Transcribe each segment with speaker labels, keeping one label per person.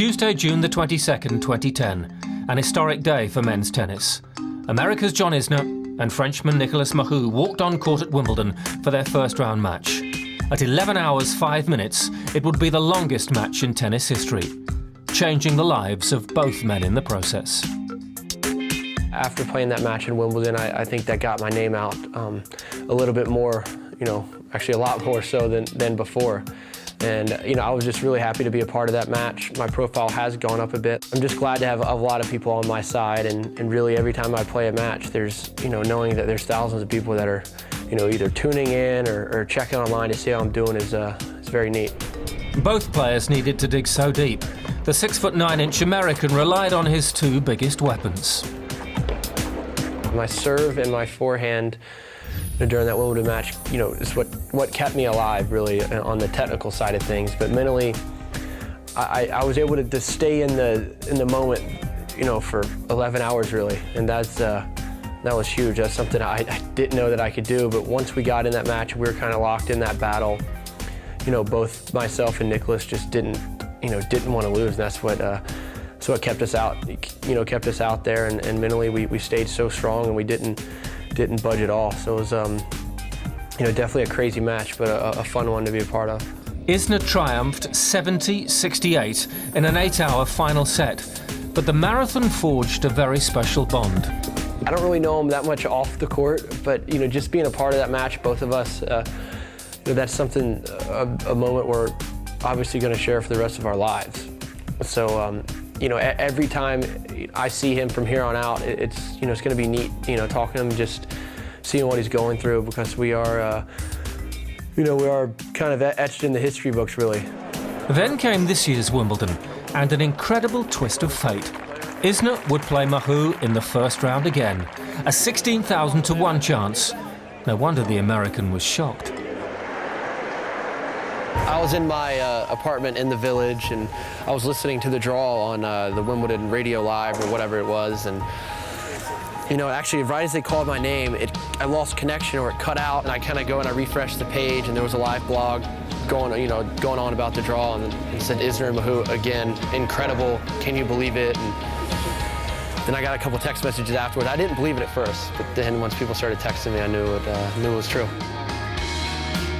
Speaker 1: Tuesday, June the 22nd, 2010, an historic day for men's tennis. America's John Isner and Frenchman Nicolas Mahut walked on court at Wimbledon for their first round match. At 11 hours 5 minutes, it would be the longest match in tennis history, changing the lives of both men in the process.
Speaker 2: After playing that match in Wimbledon, I think that got my name out a little bit more, actually a lot more so than before. And, I was just really happy to be a part of that match. My profile has gone up a bit. I'm just glad to have a lot of people on my side, and really every time I play a match, there's, knowing that there's thousands of people that are, either tuning in or checking online to see how I'm doing is very neat.
Speaker 1: Both players needed to dig so deep. The 6'9" American relied on his two biggest weapons.
Speaker 2: My serve and my forehand during that Wimbledon match, is what kept me alive, really, on the technical side of things. But mentally, I was able to stay in the moment, for 11 hours, really, and that was huge. That's something I didn't know that I could do. But once we got in that match, we were kind of locked in that battle. Both myself and Nicolas just didn't want to lose. And that's what kept us out. Kept us out there, and mentally we stayed so strong, and we didn't budge at all. So it was, definitely a crazy match, but a fun one to be a part of.
Speaker 1: Isner triumphed 70-68 in an 8-hour final set, but the marathon forged a very special bond.
Speaker 2: I don't really know him that much off the court, but just being a part of that match, both of us, that's something, a moment we're obviously going to share for the rest of our lives. So, every time I see him from here on out, it's going to be neat, talking to him, just seeing what he's going through, because we are, we are kind of etched in the history books, really.
Speaker 1: Then came this year's Wimbledon, and an incredible twist of fate. Isner would play Mahut in the first round again, a 16,000-to-1 chance. No wonder the American was shocked.
Speaker 2: I was in my apartment in the Village, and I was listening to the draw on the Wimbledon Radio Live or whatever it was, and actually right as they called my name, I lost connection, or it cut out, and I kind of go and I refreshed the page, and there was a live blog going on about the draw, and it said Isner and Mahut again, incredible, can you believe it? And then I got a couple text messages afterwards. I didn't believe it at first, but then once people started texting me, I knew it was true.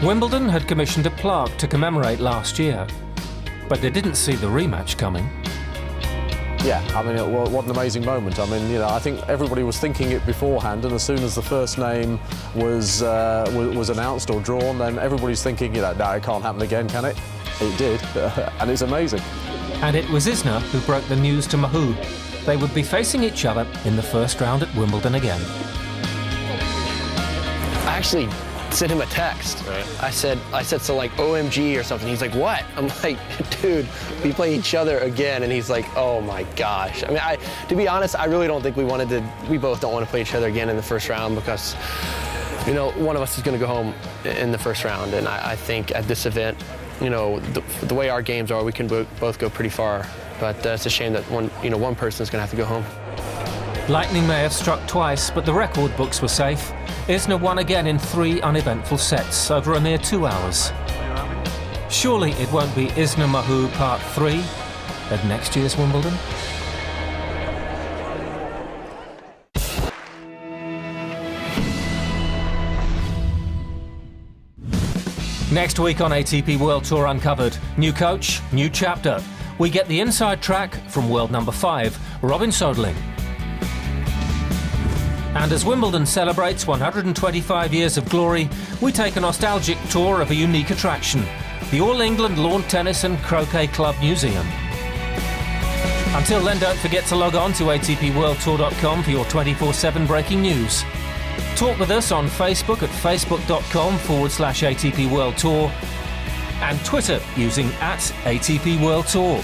Speaker 1: Wimbledon had commissioned a plaque to commemorate last year, but they didn't see the rematch coming.
Speaker 3: Yeah, what an amazing moment. I think everybody was thinking it beforehand, and as soon as the first name was announced or drawn, then everybody's thinking, no, it can't happen again, can it? It did, and it's amazing.
Speaker 1: And it was Isner who broke the news to Mahut. They would be facing each other in the first round at Wimbledon again.
Speaker 2: I actually sent him a text. Right. I said so, like, OMG or something. He's like, what? I'm like, dude, we play each other again. And he's like, oh my gosh. To be honest, I really don't think we both don't want to play each other again in the first round, because, one of us is going to go home in the first round. And I think at this event, the way our games are, we can both go pretty far. But it's a shame that one person is going to have to go home.
Speaker 1: Lightning may have struck twice, but the record books were safe. Isner won again in 3 uneventful sets over a mere 2 hours. Surely it won't be Isner Mahut Part 3 at next year's Wimbledon? Next week on ATP World Tour Uncovered, new coach, new chapter. We get the inside track from world number 5, Robin Soderling. And as Wimbledon celebrates 125 years of glory, we take a nostalgic tour of a unique attraction, the All England Lawn Tennis and Croquet Club Museum. Until then, don't forget to log on to atpworldtour.com for your 24/7 breaking news. Talk with us on Facebook at facebook.com/ATP World Tour and Twitter using @ATP World Tour.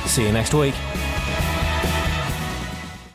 Speaker 1: See you next week.